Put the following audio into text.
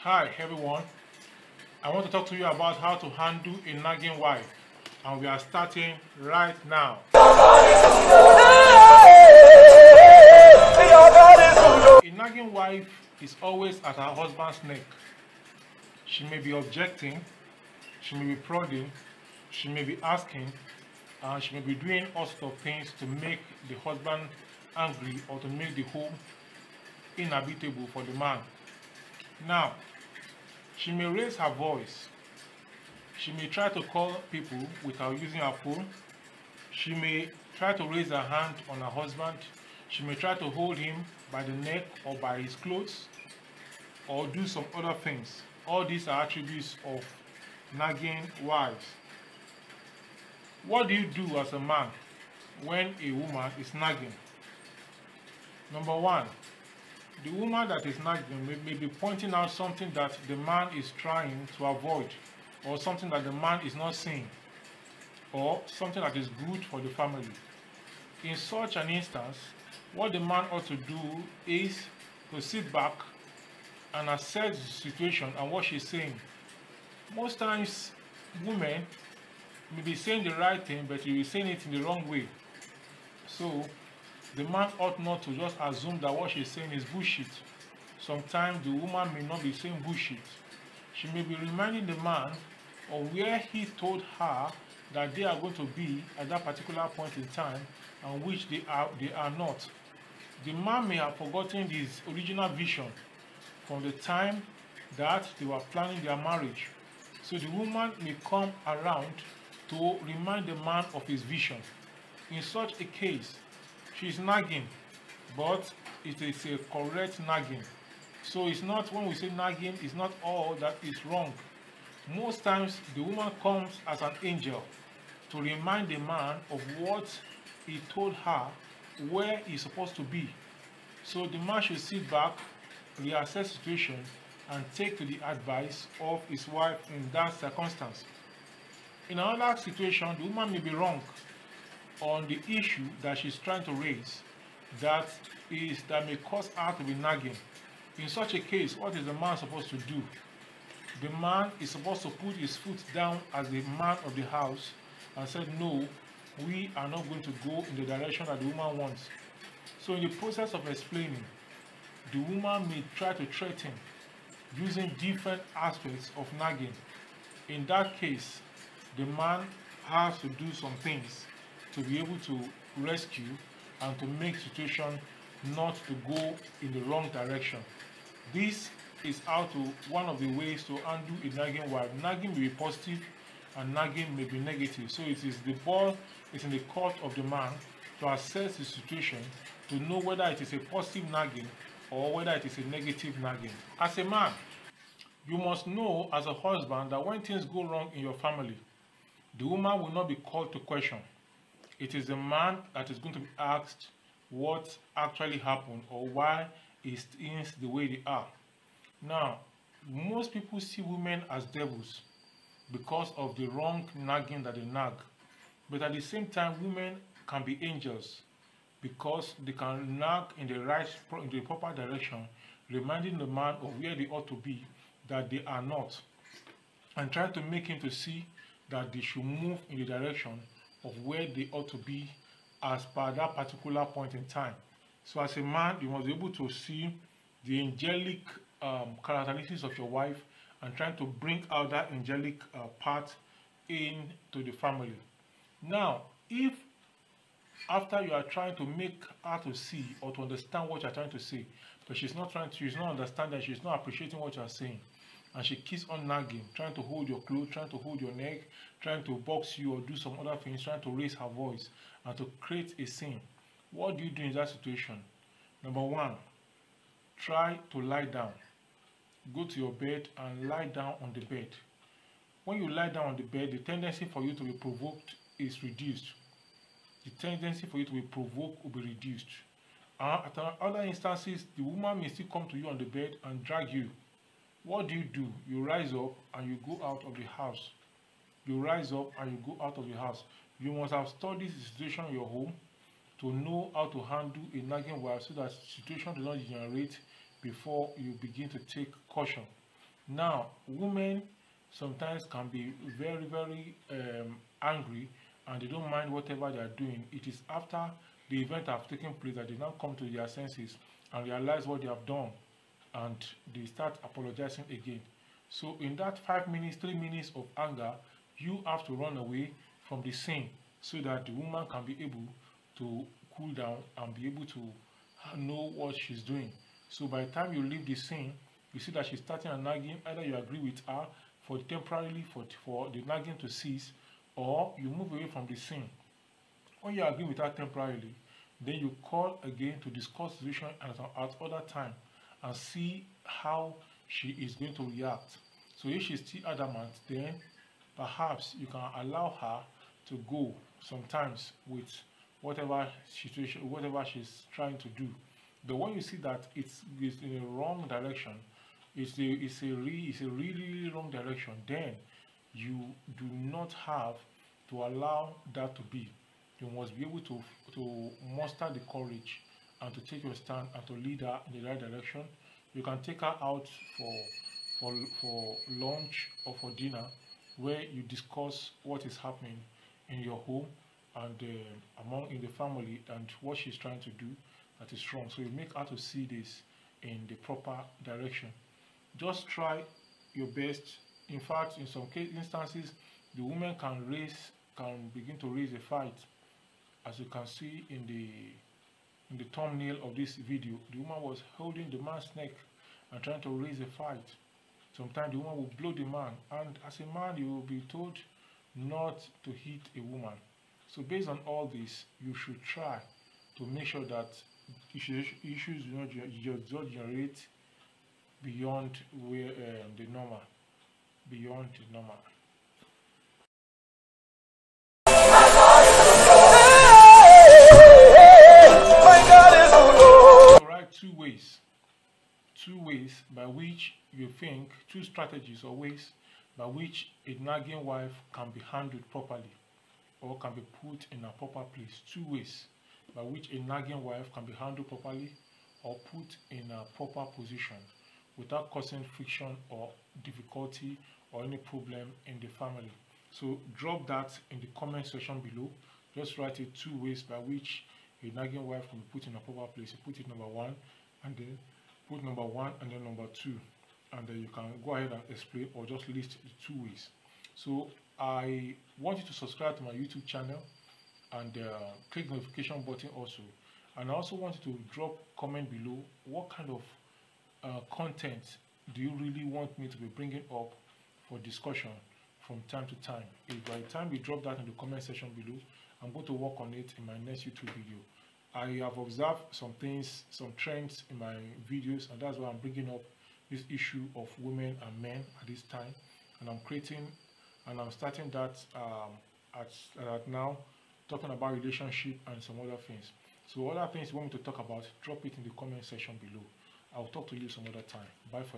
Hi everyone, I want to talk to you about how to handle a nagging wife, and we are starting right now. A nagging wife is always at her husband's neck. She may be objecting, she may be prodding, she may be asking, and she may be doing all sorts of things to make the husband angry or to make the home inhabitable for the man. Now, she may raise her voice. She may try to call people without using her phone. She may try to raise her hand on her husband. She may try to hold him by the neck or by his clothes or do some other things. All these are attributes of nagging wives. What do you do as a man when a woman is nagging? Number one, the woman that is nagging may be pointing out something that the man is trying to avoid, or something that the man is not seeing, or something that is good for the family. In such an instance, what the man ought to do is to sit back and assess the situation and what she's saying. Most times, women may be saying the right thing, but you'll be saying it in the wrong way. So, the man ought not to just assume that what she's saying is bullshit. Sometimes the woman may not be saying bullshit. She may be reminding the man of where he told her that they are going to be at that particular point in time, and which they are not. The man may have forgotten his original vision from the time that they were planning their marriage. So the woman may come around to remind the man of his vision. In such a case, she is nagging, but it is a correct nagging. So it's not, when we say nagging, it's not all that is wrong. Most times the woman comes as an angel to remind the man of what he told her, where he's supposed to be. So the man should sit back, reassess the situation, and take to the advice of his wife in that circumstance. In another situation, the woman may be wrong on the issue that she's trying to raise, that may cause her to be nagging. In such a case, what is the man supposed to do? The man is supposed to put his foot down as the man of the house and say, no, we are not going to go in the direction that the woman wants. So in the process of explaining, the woman may try to threaten using different aspects of nagging. In that case, the man has to do some things to be able to rescue and to make the situation not to go in the wrong direction. This is one of the ways to undo a nagging wife. Nagging may be positive and nagging may be negative. So the ball is in the court of the man to assess the situation, to know whether it is a positive nagging or whether it is a negative nagging. As a man, you must know as a husband that when things go wrong in your family, the woman will not be called to question. It is the man that is going to be asked what actually happened or why things the way they are. Now, most people see women as devils because of the wrong nagging that they nag. But at the same time, women can be angels because they can nag in the proper direction, reminding the man of where they ought to be, that they are not, and trying to make him to see that they should move in the direction of where they ought to be as per that particular point in time. So as a man, you must be able to see the angelic characteristics of your wife and trying to bring out that angelic part into the family. Now, if after you are trying to make her to see or to understand what you are trying to say, but she's not understanding, she's not appreciating what you are saying, and she keeps on nagging, trying to hold your clothes, trying to hold your neck, trying to box you or do some other things, trying to raise her voice and to create a scene, what do you do in that situation? Number one, try to lie down. Go to your bed and lie down on the bed. When you lie down on the bed, the tendency for you to be provoked is reduced. The tendency for you to be provoked will be reduced. At other instances, the woman may still come to you on the bed and drag you. What do? You rise up and you go out of the house. You rise up and you go out of the house. You must have studied the situation in your home to know how to handle a nagging wife so that the situation does not degenerate before you begin to take caution. Now, women sometimes can be very, very angry, and they don't mind whatever they are doing. It is after the event have taken place that they now come to their senses and realize what they have done, and they start apologizing again. So in that 5 minutes, 3 minutes of anger, you have to run away from the scene so that the woman can be able to cool down and be able to know what she's doing. So by the time you leave the scene, you see that she's starting a nagging. Either you agree with her for temporarily for the nagging to cease, or you move away from the scene. When you agree with her temporarily, then you call again to discuss the situation at other time and see how she is going to react. So if she's still adamant, then perhaps you can allow her to go sometimes with whatever situation, whatever she's trying to do. But when you see that it's in a wrong direction, it's a really wrong direction, then you do not have to allow that to be. You must be able to muster the courage and to take your stand and to lead her in the right direction. You can take her out for lunch or for dinner, where you discuss what is happening in your home and among in the family, and what she's trying to do that is wrong. So you make her to see this in the proper direction. Just try your best. In fact, in some instances, the woman can begin to raise a fight, as you can see in the thumbnail of this video. The woman was holding the man's neck and trying to raise a fight. Sometimes the woman will blow the man, and as a man, you will be told not to hit a woman. So based on all this, you should try to make sure that issues do not generate beyond where the normal, beyond the normal. Right, two ways by which you think, two strategies or ways by which a nagging wife can be handled properly or can be put in a proper place. Two ways by which a nagging wife can be handled properly or put in a proper position without causing friction or difficulty or any problem in the family. So drop that in the comment section below. Just write it, two ways by which a nagging wife can be put in a proper place. You put it number one, and then put number one and then number two, and then you can go ahead and explain or just list the two ways. So I want you to subscribe to my YouTube channel and click the notification button also. And I also want you to drop comment below what kind of content do you really want me to be bringing up for discussion from time to time. If by the time you drop that in the comment section below, I'm going to work on it in my next YouTube video. I have observed some things, some trends in my videos, and that's why I'm bringing up this issue of women and men at this time. And I'm starting that at now, talking about relationship and some other things. So other things you want me to talk about, drop it in the comment section below. I'll talk to you some other time. Bye for now.